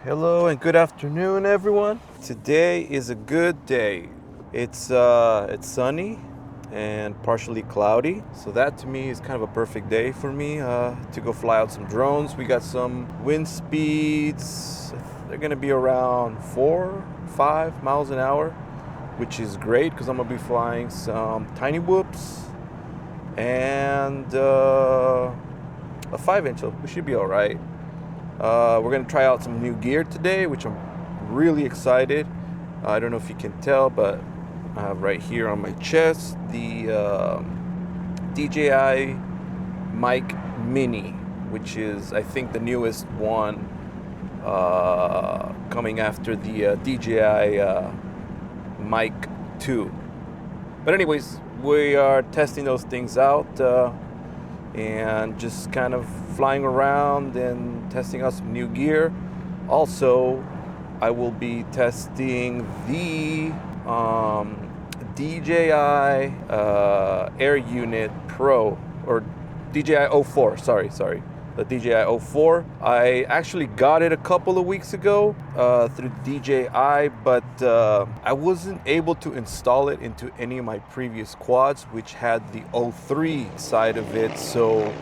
Hello and good afternoon, everyone. Today is a good day. It's sunny and partially cloudy, so that to me is kind of a perfect day for me to go fly out some drones. We got some wind speeds. They're gonna be around 4, 5 miles an hour, which is great because I'm gonna be flying some tiny whoops and a 5 inch. So we should be all right. We're going to try out some new gear today, which I'm really excited. I don't know if you can tell, but I have right here on my chest the DJI Mic Mini, which is, I think, the newest one coming after the DJI Mic 2. But anyways, we are testing those things out and just kind of flying around and testing out some new gear. Also, I will be testing the DJI Air Unit Pro, or DJI 04, sorry, the DJI 04. I actually got it a couple of weeks ago through DJI, but I wasn't able to install it into any of my previous quads, which had the 03 side of it. So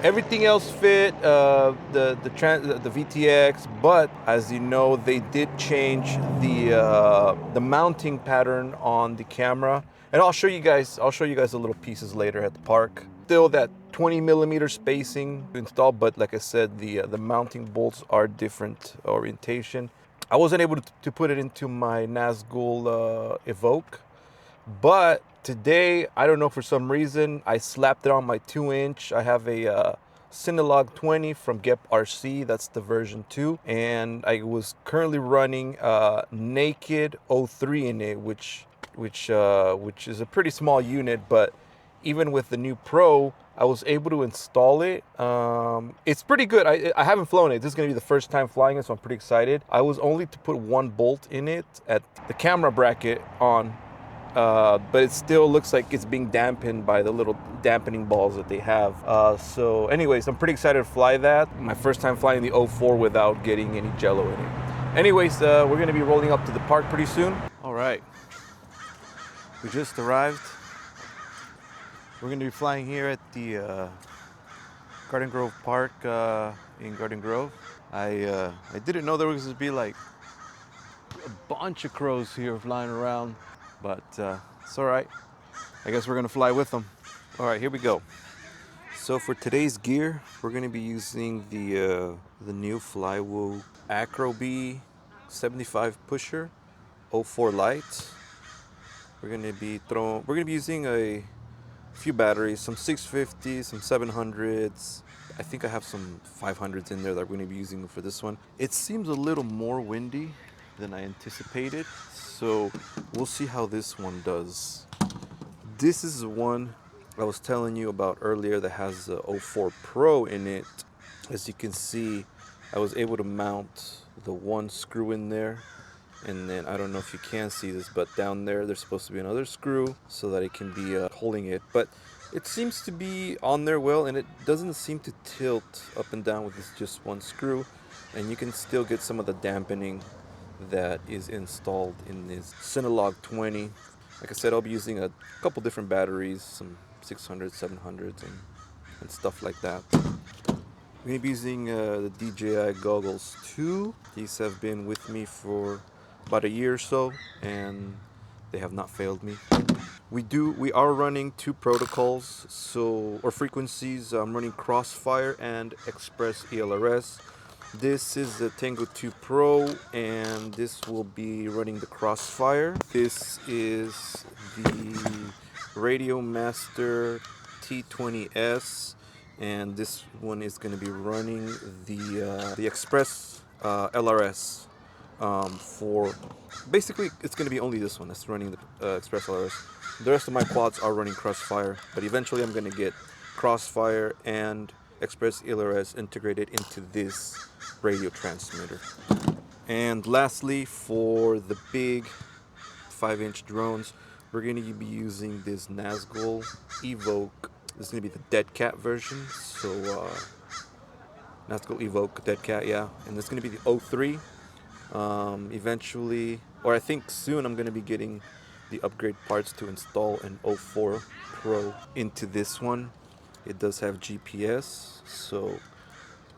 everything else fit, the VTX, but as you know, they did change the mounting pattern on the camera, and I'll show you guys the little pieces later at the park. Still that 20 millimeter spacing installed, but like I said, the mounting bolts are different orientation. I wasn't able to put it into my Nazgul Evoque, but today, I don't know, for some reason, I slapped it on my 2-inch. I have a Cinelog 20 from Gep RC, that's the version 2, and I was currently running Naked 03 in it, which is a pretty small unit, but even with the new Pro, I was able to install it. It's pretty good. I haven't flown it. This is going to be the first time flying it, so I'm pretty excited. I was only to put one bolt in it at the camera bracket on, but it still looks like it's being dampened by the little dampening balls that they have. So anyways, I'm pretty excited to fly that. My first time flying the 04 without getting any jello in it. Anyways, we're going to be rolling up to the park pretty soon. All right. We just arrived. We're going to be flying here at the Garden Grove Park in Garden Grove. I didn't know there was going to be like a bunch of crows here flying around, but it's all right. I guess we're going to fly with them. All right, here we go. So for today's gear, we're going to be using the new Flywoo Acro B 75 pusher 04 light. We're going to be using a few batteries, some 650s, some 700s. I think I have some 500s in there that we're going to be using for this one. It seems a little more windy than I anticipated, so we'll see how this one does. This is the one I was telling you about earlier that has the 04 Pro in it. As you can see, I was able to mount the one screw in there, and then I don't know if you can see this, but down there's supposed to be another screw so that it can be holding it. But it seems to be on there well, and it doesn't seem to tilt up and down with this just one screw, and you can still get some of the dampening that is installed in this Cinelog 20. Like I said, I'll be using a couple different batteries, some 600s, 700s, and stuff like that. I'm going to be using the DJI goggles 2. These have been with me for about a year or so, and they have not failed me. We are running two protocols, or frequencies. I'm running Crossfire and Express ELRS. This is the Tango 2 Pro, and this will be running the Crossfire. This is the Radio Master T20S, and this one is going to be running the Express LRS. For basically, it's going to be only this one that's running the Express LRS. The rest of my quads are running Crossfire, but eventually I'm going to get Crossfire and Express LRS integrated into this radio transmitter. And lastly, for the big 5-inch drones, we're going to be using this Nazgul Evoque. This is going to be the Dead Cat version. So Nazgul Evoque Dead Cat, yeah. And it's going to be the 03. Eventually, or I think soon, I'm going to be getting the upgrade parts to install an 04 Pro into this one. It does have GPS, so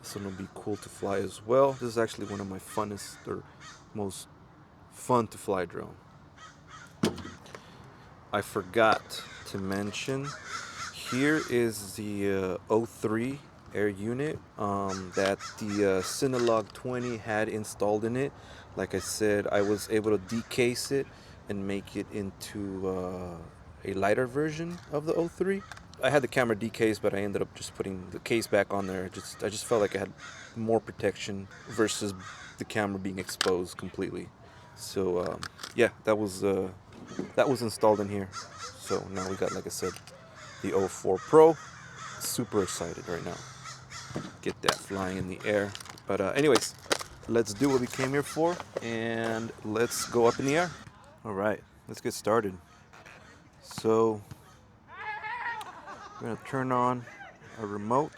this one will be cool to fly as well. This is actually one of my funnest or most fun to fly drone. I forgot to mention, here is the 03 air unit that the Cinelog 20 had installed in it. Like I said, I was able to decase it and make it into a lighter version of the 03. I had the camera decased, but I ended up just putting the case back on there. I just felt like I had more protection versus the camera being exposed completely. So yeah, that was installed in here. So now we got, like I said, the 04 Pro. Super excited right now. Get that flying in the air. But anyways, let's do what we came here for, and let's go up in the air. All right, let's get started. So we're gonna turn on our remote.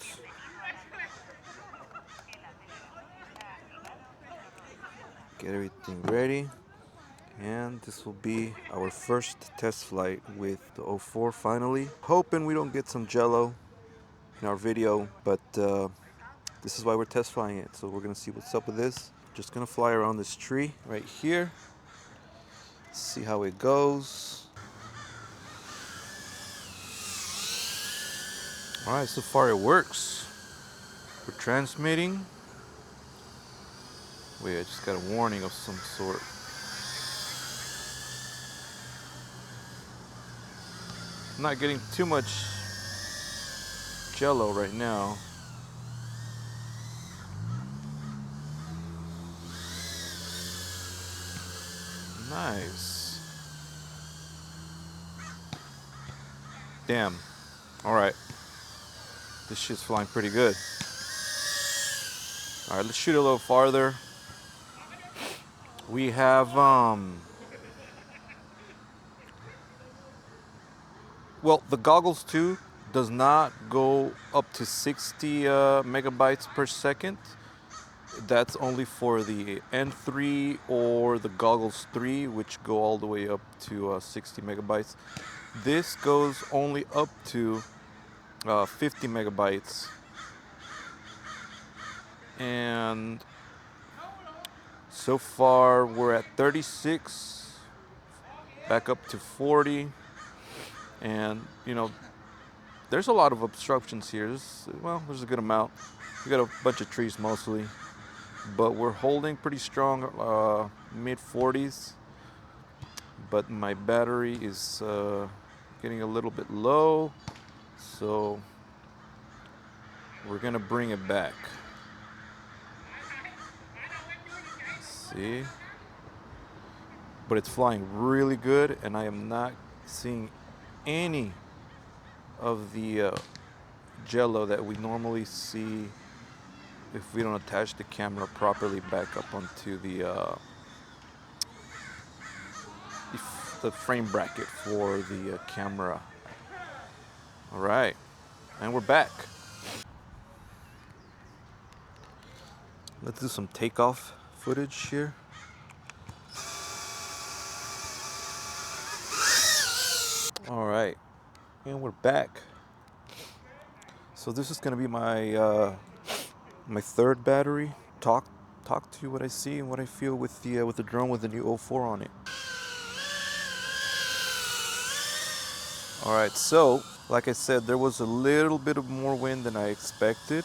Get everything ready. And this will be our first test flight with the 04 finally. Hoping we don't get some jello in our video, but this is why we're test flying it. So we're gonna see what's up with this. Just gonna fly around this tree right here. See how it goes. All right, so far it works. We're transmitting. Wait, I just got a warning of some sort. I'm not getting too much jello right now. Nice. Damn. All right. This shit's flying pretty good. All right, let's shoot a little farther. We have well, the goggles 2 does not go up to 60 megabytes per second. That's only for the N3 or the goggles 3, which go all the way up to 60 megabytes. This goes only up to 50 megabytes. And so far we're at 36, back up to 40. And, you know, there's a lot of obstructions here. There's a good amount. We got a bunch of trees mostly, but we're holding pretty strong, mid 40s. But my battery is getting a little bit low, so we're gonna bring it back. Let's see, but it's flying really good, and I am not seeing any of the jello that we normally see if we don't attach the camera properly back up onto the frame bracket for the camera. All right, and we're back. Let's do some takeoff footage here. All right, and we're back. So this is gonna be my my third battery. Talk to you what I see and what I feel with the drone with the new 04 on it. All right, so like I said, there was a little bit of more wind than I expected,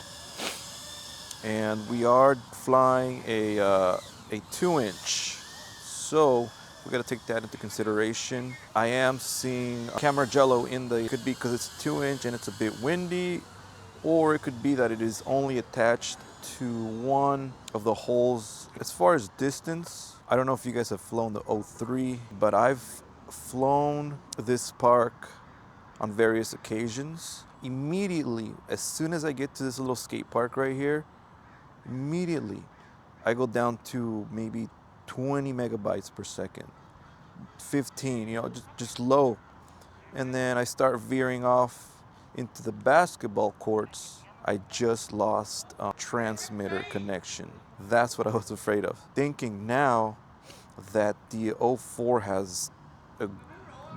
and we are flying a 2-inch. So we got to take that into consideration. I am seeing camera jello in the, it could be because it's 2-inch and it's a bit windy, or it could be that it is only attached to one of the holes. As far as distance, I don't know if you guys have flown the 03, but I've flown this park on various occasions. Immediately, as soon as I get to this little skate park right here, immediately I go down to maybe 20 megabytes per second, 15, you know, just low. And then I start veering off into the basketball courts. I just lost transmitter connection. That's what I was afraid of. Thinking now that the 04 has a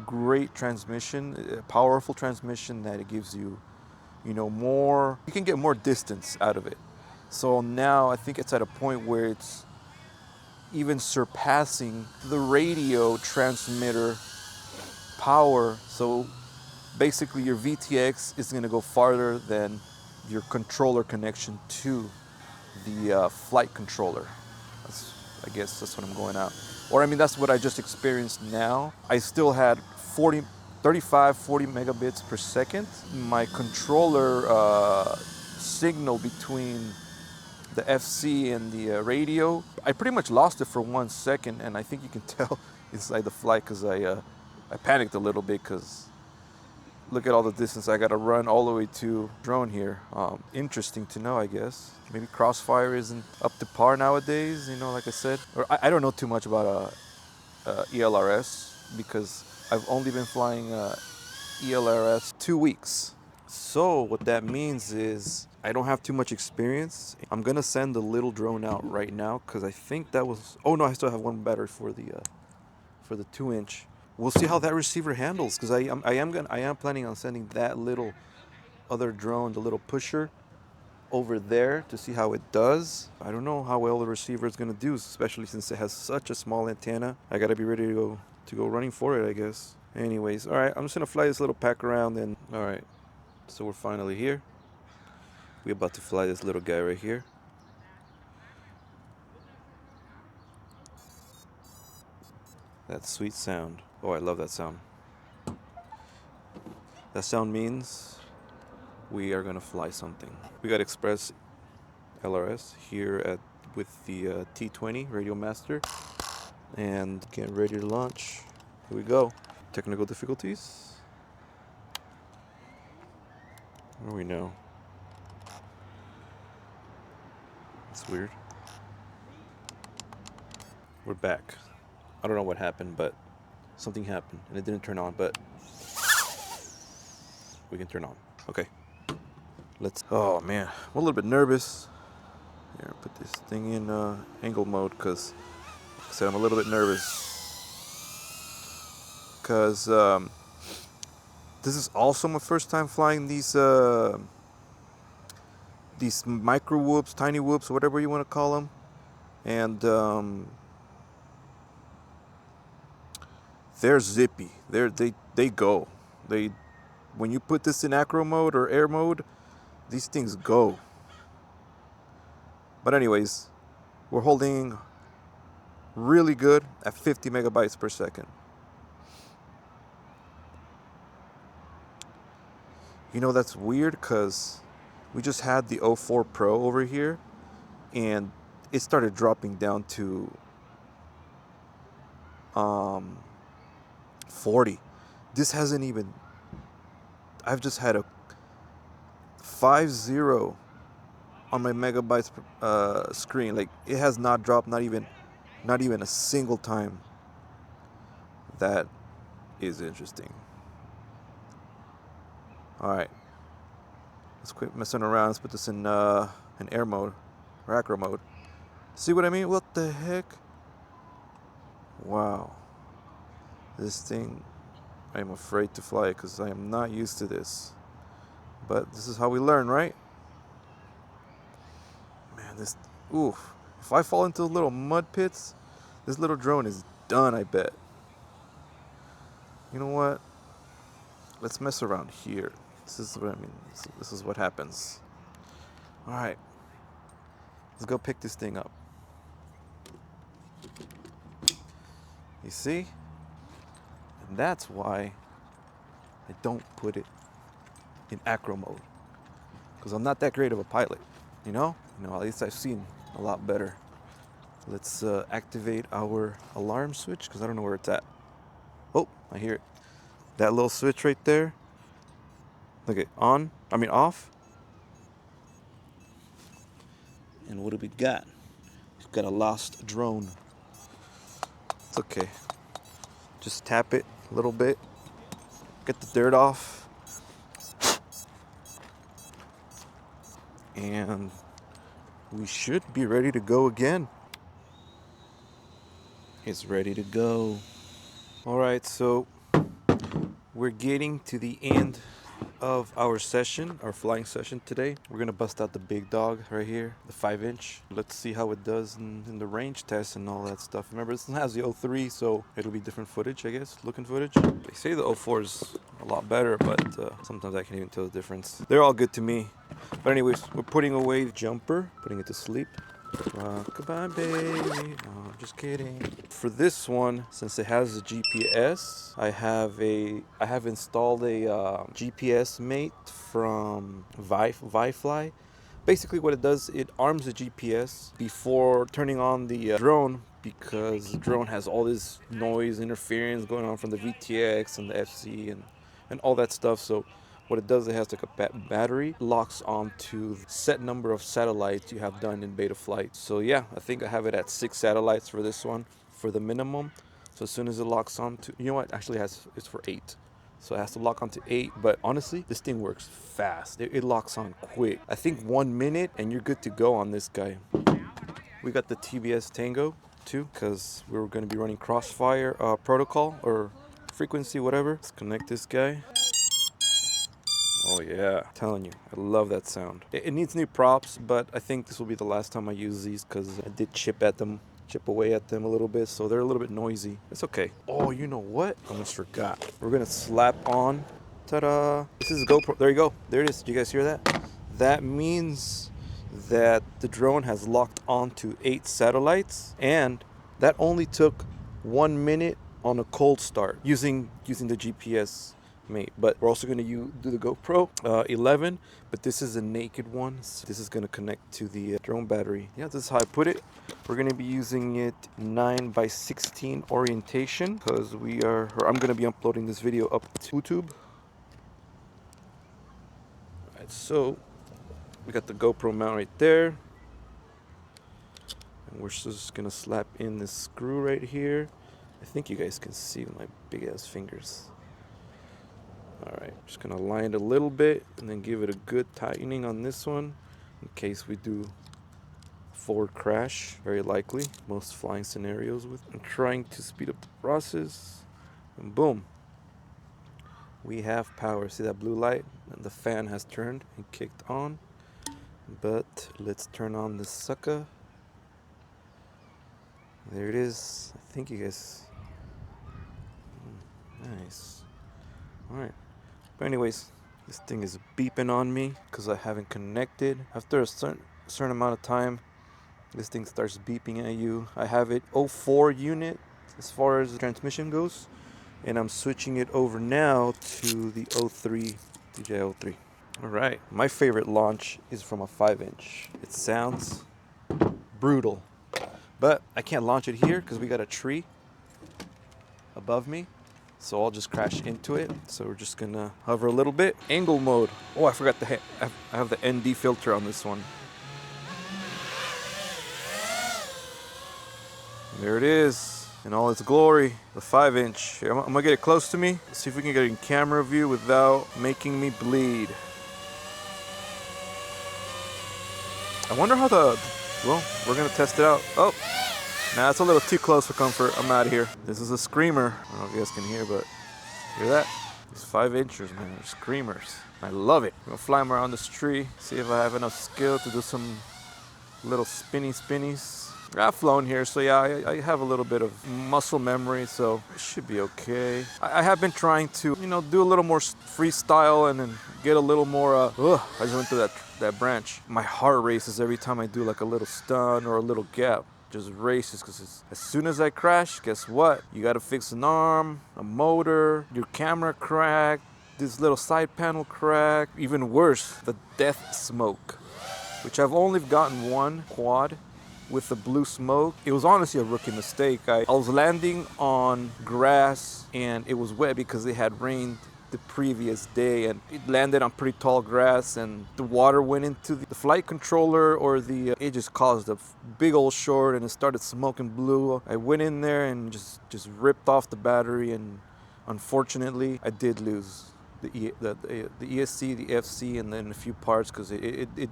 great transmission, a powerful transmission that it gives you, more, you can get more distance out of it. So now I think it's at a point where it's even surpassing the radio transmitter power. So basically your VTX is going to go farther than your controller connection to the flight controller. I guess that's what I'm going out. Or I mean, that's what I just experienced now. I still had 35, 40 megabits per second. My controller signal between the FC and the radio, I pretty much lost it for 1 second, and I think you can tell inside the flight because I panicked a little bit because look at all the distance I got to run all the way to drone here. Interesting to know, I guess. Maybe Crossfire isn't up to par nowadays, like I said. Or I don't know too much about ELRS because I've only been flying ELRS 2 weeks. So what that means is I don't have too much experience. I'm gonna send the little drone out right now because I think that was. Oh no, I still have one battery for the 2-inch. We'll see how that receiver handles because I am planning on sending that little other drone, the little pusher, over there to see how it does. I don't know how well the receiver is gonna do, especially since it has such a small antenna. I gotta be ready to go running for it, I guess. Anyways, all right, I'm just gonna fly this little pack around and all right. So we're finally here. We're about to fly this little guy right here. That sweet sound. Oh, I love that sound. That sound means we are gonna fly something. We got Express LRS here with the T20 Radio Master and getting ready to launch. Here we go. Technical difficulties. What do we know? It's weird. We're back. I don't know what happened, but something happened and it didn't turn on, but we can turn on. Okay. Oh man, I'm a little bit nervous. Here, put this thing in angle mode because like I said, I'm a little bit nervous. Because this is also my first time flying these micro whoops, tiny whoops, whatever you want to call them. And they're zippy. They go. When you put this in acro mode or air mode, these things go. But anyways, we're holding really good at 50 megabytes per second. That's weird because we just had the 04 Pro over here and it started dropping down to 40. This hasn't even, I've just had a 50 on my megabytes screen. Like it has not dropped, not even a single time. That is interesting. All right, let's quit messing around. Let's put this in air mode or acro mode. See what I mean? What the heck? Wow. This thing, I'm afraid to fly it because I am not used to this. But this is how we learn, right? Man, if I fall into little mud pits, this little drone is done, I bet. You know what? Let's mess around here. This is what I mean. This is what happens. All right. Let's go pick this thing up. You see? And that's why I don't put it in acro mode. Because I'm not that great of a pilot, at least I've seen a lot better. Let's activate our alarm switch because I don't know where it's at. Oh, I hear it. That little switch right there. Look at off. And what do we got? We've got a lost drone. It's okay. Just tap it a little bit. Get the dirt off. and we should be ready to go again. It's ready to go. All right, so we're getting to the end of our session, our flying session today. We're gonna bust out the big dog right here, the 5-inch. Let's see how it does in the range test and all that stuff. Remember, this one has the 03, so it'll be different footage, I guess, looking footage. They say the 04 is a lot better, but sometimes I can't even tell the difference. They're all good to me. But anyways, we're putting away the jumper, putting it to sleep. Goodbye, baby. No, I'm just kidding. For this one, since it has a GPS, I have installed a GPS mate from Vifly. Basically, what it does, it arms the GPS before turning on the drone, because the drone has all this noise interference going on from the VTX and the FC and all that stuff. So what it does, it has like a battery, locks onto the set number of satellites you have done in beta flight. So yeah, I think I have it at 6 satellites for this one, for the minimum. So as soon as it locks onto, you know what, actually it's for 8. So it has to lock onto 8, but honestly, this thing works fast. It locks on quick. I think 1 minute and you're good to go on this guy. We got the TBS Tango too, because we were gonna be running Crossfire protocol or frequency, whatever. Let's connect this guy. Oh yeah, I'm telling you, I love that sound. It needs new props, but I think this will be the last time I use these, because I did chip away at them a little bit, so they're a little bit noisy. It's okay. Oh, you know what? I almost forgot. We're gonna slap on, ta-da! This is GoPro, there you go. There it is, did you guys hear that? That means that the drone has locked onto 8 satellites, and that only took 1 minute on a cold start using the GPS mate. But we're also going to do the GoPro 11, but this is a naked one, so this is going to connect to the drone battery. Yeah, this is how I put it. We're going to be using it 9x16 orientation, because I'm going to be uploading this video up to YouTube. Alright, so we got the GoPro mount right there, and we're just going to slap in this screw right here. I think you guys can see my big ass fingers. Alright, just gonna line it a little bit and then give it a good tightening on this one in case we do forward crash, very likely, most flying scenarios with. I'm trying to speed up the process, and boom, we have power. See that blue light? And the fan has turned and kicked on. But let's turn on this sucker. There it is. I think you guys, nice. Alright. But anyways, this thing is beeping on me because I haven't connected. After a certain amount of time, this thing starts beeping at you. I have it 04 unit as far as the transmission goes, and I'm switching it over now to the 03, DJI 03. Alright, my favorite launch is from a 5-inch. It sounds brutal, but I can't launch it here because we got a tree above me. So I'll just crash into it. So we're just gonna hover a little bit. Angle mode. Oh, I forgot I have the ND filter on this one. There it is in all its glory, the 5-inch. I'm gonna get it close to me. See if we can get it in camera view without making me bleed. I wonder how well, we're gonna test it out. Oh. Nah, it's a little too close for comfort. I'm out of here. This is a screamer. I don't know if you guys can hear, but hear that? These 5-inchers, man, they're screamers. I love it. I'm gonna fly them around this tree, see if I have enough skill to do some little spinnies. I've flown here, so yeah, I have a little bit of muscle memory, so it should be okay. I have been trying to, do a little more freestyle and then get a little more, I just went through that branch. My heart races every time I do like a little stun or a little gap. Just races, because as soon as I crash, guess what? You gotta fix an arm, a motor, your camera cracked, this little side panel crack. Even worse, the death smoke, which I've only gotten one quad with the blue smoke. It was honestly a rookie mistake. I was landing on grass and it was wet because it had rained the previous day, and it landed on pretty tall grass, and the water went into the flight controller, or it just caused a big old short and it started smoking blue. I went in there and just ripped off the battery, and unfortunately I did lose the ESC, the FC, and then a few parts, because it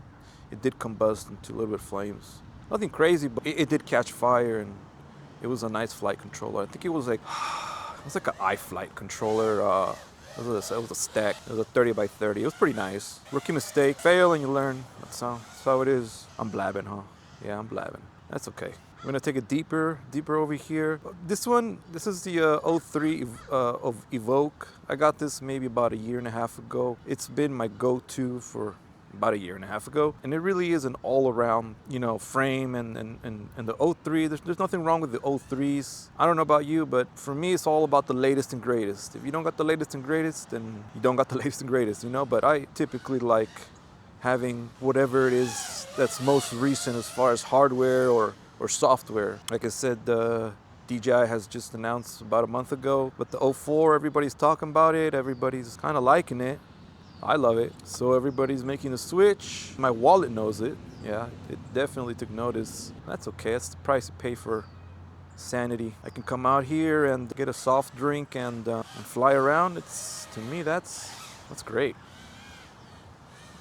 it did combust into a little bit of flames. Nothing crazy, but it did catch fire, and it was a nice flight controller. I think it was like an iFlight controller. It was a stack. It was a 30 by 30. It was pretty nice. Rookie mistake. Fail and you learn. That's how it is. I'm blabbing, huh? Yeah, I'm blabbing. That's okay. I'm gonna take it deeper over here. This is the 03 of Evoke. I got this maybe about a year and a half ago. It's been my go-to for about a year and a half ago, and it really is an all-around, frame and the 03. There's nothing wrong with the 03s. I don't know about you, but for me, it's all about the latest and greatest. If you don't got the latest and greatest, then you don't got the latest and greatest, But I typically like having whatever it is that's most recent as far as hardware or software. Like I said, DJI has just announced about a month ago, but the 04, everybody's talking about it. Everybody's kind of liking it. I love it. So everybody's making the switch. My wallet knows it. Yeah, it definitely took notice. That's okay. That's the price you pay for sanity. I can come out here and get a soft drink and fly around. To me, that's great.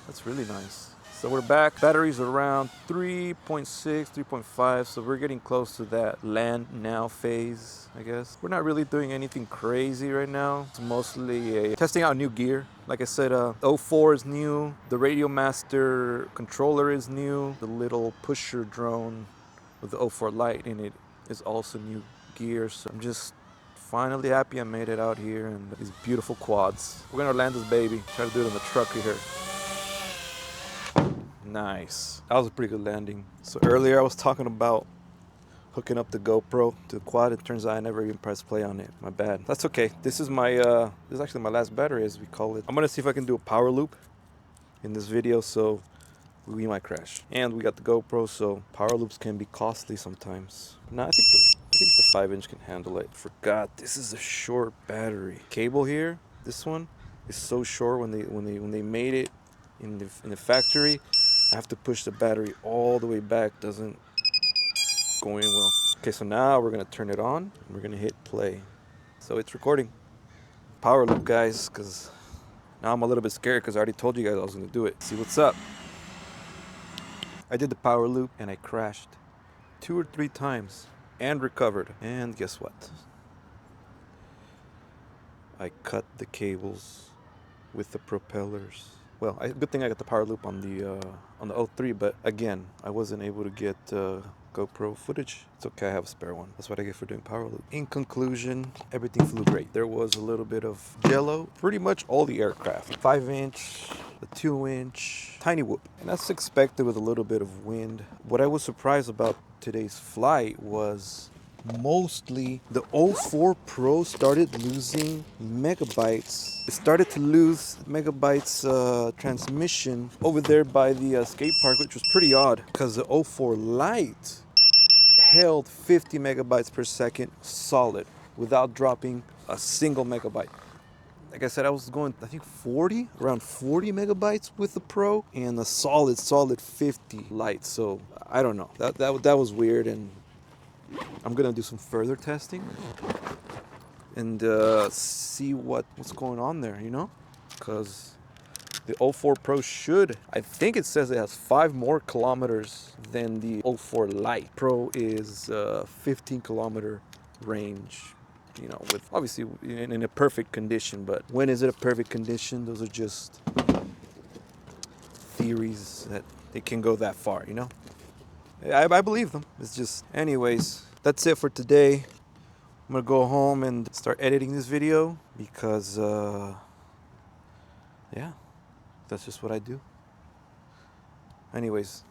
That's really nice. So we're back. Batteries are around 3.6, 3.5. So we're getting close to that land now phase, I guess. We're not really doing anything crazy right now. It's mostly testing out new gear. Like I said, 04 is new. The Radio Master controller is new. The little pusher drone with the 04 light in it is also new gear. So I'm just finally happy I made it out here and these beautiful quads. We're gonna land this baby. Try to do it on the truck here. Nice. That was a pretty good landing. So earlier I was talking about hooking up the GoPro to the quad. It turns out I never even pressed play on it. My bad. That's okay. This is actually my last battery, as we call it. I'm gonna see if I can do a power loop in this video, so we might crash. And we got the GoPro, so power loops can be costly sometimes. No, I think the 5-inch can handle it. Forgot this is a short battery. Cable here, this one is so short. When they made it in the factory, I have to push the battery all the way back. Doesn't go in well. Okay, so now we're gonna turn it on and we're gonna hit play. So it's recording. Power loop, guys, because now I'm a little bit scared because I already told you guys I was gonna do it. See what's up. I did the power loop and I crashed 2 or 3 times and recovered. And guess what? I cut the cables with the propellers. Well, good thing I got the power loop on the 03, but again, I wasn't able to get GoPro footage. It's okay, I have a spare one. That's what I get for doing power loop. In conclusion, everything flew great. There was a little bit of jello, pretty much all the aircraft. 5-inch, the 2-inch, tiny whoop. And that's expected with a little bit of wind. What I was surprised about today's flight was mostly the 04 Pro started losing megabytes. It started to lose megabytes transmission over there by the skate park, which was pretty odd because the 04 Lite held 50 megabytes per second solid without dropping a single megabyte. Like I said, I was going, I think around 40 megabytes with the Pro and a solid 50 Lite. So I don't know, that was weird, and I'm gonna do some further testing and see what's going on there, because the 04 Pro I think it says it has 5 more kilometers than the 04 Lite. Pro is 15 kilometer range, with obviously in a perfect condition. But when is it a perfect condition? Those are just theories that they can go that far, I believe them. It's just, anyways, that's it for today. I'm gonna go home and start editing this video because, yeah, that's just what I do. Anyways,